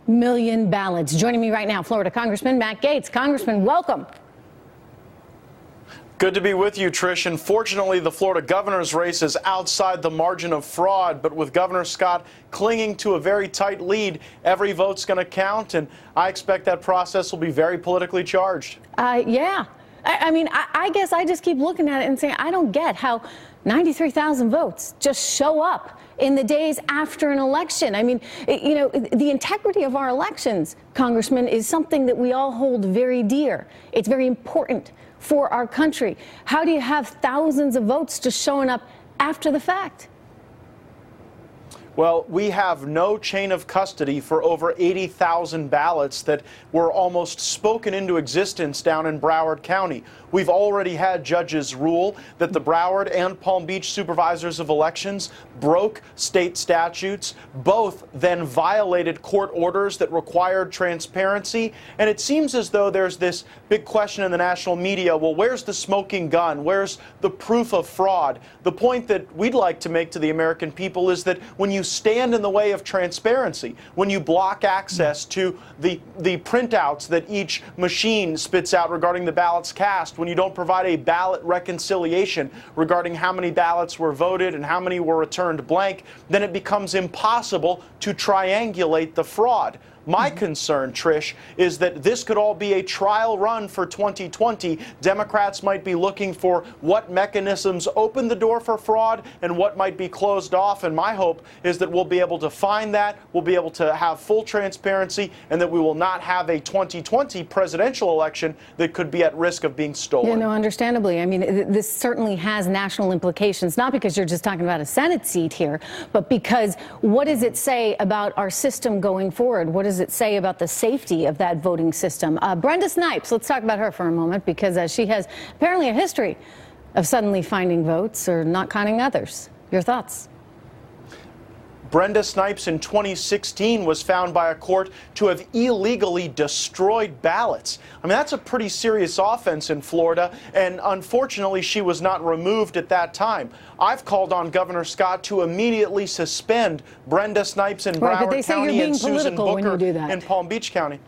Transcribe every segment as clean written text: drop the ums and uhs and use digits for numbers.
million ballots. Joining me right now, Florida Congressman Matt Gaetz. Congressman, welcome. Good to be with you, Trish. Unfortunately, the Florida governor's race is outside the margin of fraud, but with Governor Scott clinging to a very tight lead, every vote's going to count, and I expect that process will be very politically charged. Yeah. I mean, I guess I just keep looking at it and saying, I don't get how 93,000 votes just show up in the days after an election. I mean, you know, the integrity of our elections, Congressman, is something that we all hold very dear. It's very important for our country. How do you have thousands of votes just showing up after the fact? Well, we have no chain of custody for over 80,000 ballots that were almost spoken into existence down in Broward County. We've already had judges rule that the Broward and Palm Beach supervisors of elections broke state statutes. Both then violated court orders that required transparency. And it seems as though there's this big question in the national media, well, where's the smoking gun? Where's the proof of fraud? The point that we'd like to make to the American people is that when you stand in the way of transparency, when you block access to the printouts that each machine spits out regarding the ballots cast, when you don't provide a ballot reconciliation regarding how many ballots were voted and how many were returned blank, then it becomes impossible to triangulate the fraud. My concern, Trish, is that this could all be a trial run for 2020. Democrats might be looking for what mechanisms open the door for fraud and what might be closed off. And my hope is that we'll be able to find that, we'll be able to have full transparency, and that we will not have a 2020 presidential election that could be at risk of being stolen. You know, understandably. I mean, this certainly has national implications, not because you're just talking about a Senate seat here, but because what does it say about our system going forward? What does it say about the safety of that voting system? Brenda Snipes, let's talk about her for a moment, because she has apparently a history of suddenly finding votes or not counting others. Your thoughts? Brenda Snipes in 2016 was found by a court to have illegally destroyed ballots. I mean, that's a pretty serious offense in Florida, and unfortunately she was not removed at that time. I've called on Governor Scott to immediately suspend Brenda Snipes in Broward County and Susan Booker in Palm Beach County.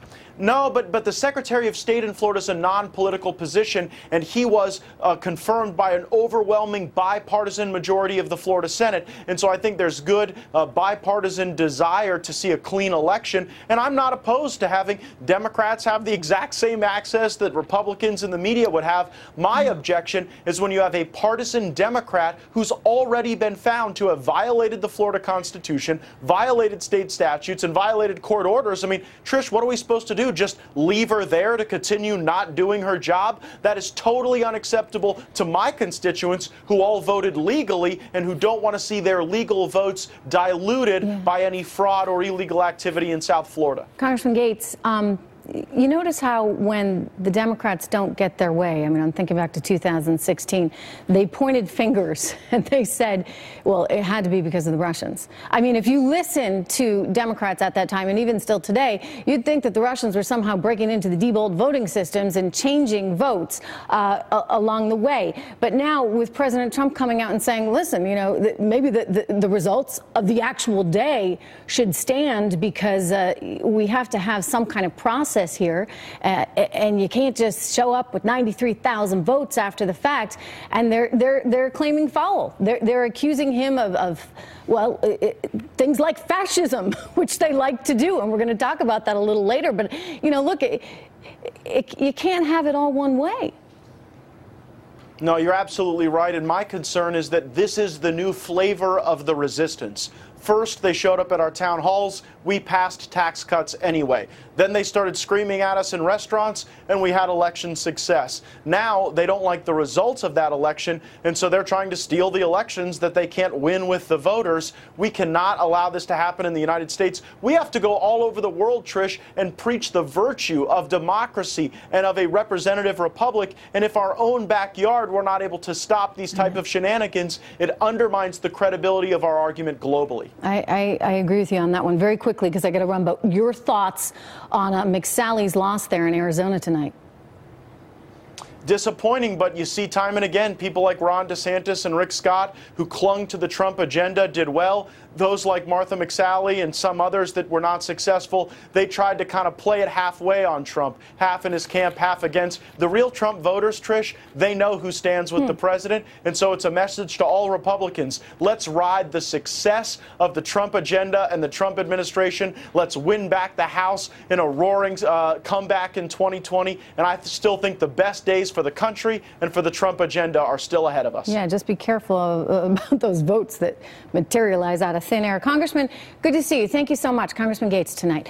No, but the Secretary of State in Florida is a non-political position, and he was confirmed by an overwhelming bipartisan majority of the Florida Senate. And so I think there's good bipartisan desire to see a clean election. And I'm not opposed to having Democrats have the exact same access that Republicans in the media would have. My objection is when you have a partisan Democrat who's already been found to have violated the Florida Constitution, violated state statutes, and violated court orders. I mean, Trish, what are we supposed to do? Just leave her there to continue not doing her job? That is totally unacceptable to my constituents who all voted legally and who don't want to see their legal votes diluted by any fraud or illegal activity in South Florida. Congressman Gaetz, you notice how when the Democrats don't get their way, I mean, I'm thinking back to 2016, they pointed fingers and they said, well, it had to be because of the Russians. I mean, if you listen to Democrats at that time, and even still today, you'd think that the Russians were somehow breaking into the Diebold voting systems and changing votes along the way. But now with President Trump coming out and saying, listen, you know, maybe the results of the actual day should stand because we have to have some kind of process here, and you can't just show up with 93,000 votes after the fact. And they're claiming foul. They're accusing him of things like fascism, which they like to do, and we're going to talk about that a little later. But you know, look, you can't have it all one way. No, you're absolutely right, and my concern is that this is the new flavor of the resistance. First, they showed up at our town halls. We passed tax cuts anyway. Then they started screaming at us in restaurants, and we had election success. Now, they don't like the results of that election, and so they're trying to steal the elections that they can't win with the voters. We cannot allow this to happen in the United States. We have to go all over the world, Trish, and preach the virtue of democracy and of a representative republic. And if our own backyard we're not able to stop these type of shenanigans, it undermines the credibility of our argument globally. I agree with you on that one. Very quickly, because I got to run, but your thoughts on McSally's loss there in Arizona tonight? Disappointing, but you see time and again people like Ron DeSantis and Rick Scott, who clung to the Trump agenda, did well. those like Martha McSally and some others that were not successful, they tried to kind of play it halfway on Trump, half in his camp, half against. The real Trump voters, Trish, they know who stands with the president, and so it's a message to all Republicans. Let's ride the success of the Trump agenda and the Trump administration. Let's win back the House in a roaring comeback in 2020, and I still think the best days for the country and for the Trump agenda are still ahead of us. Yeah, just be careful about those votes that materialize out of thin air. Congressman, good to see you. Thank you so much, Congressman Gaetz, tonight.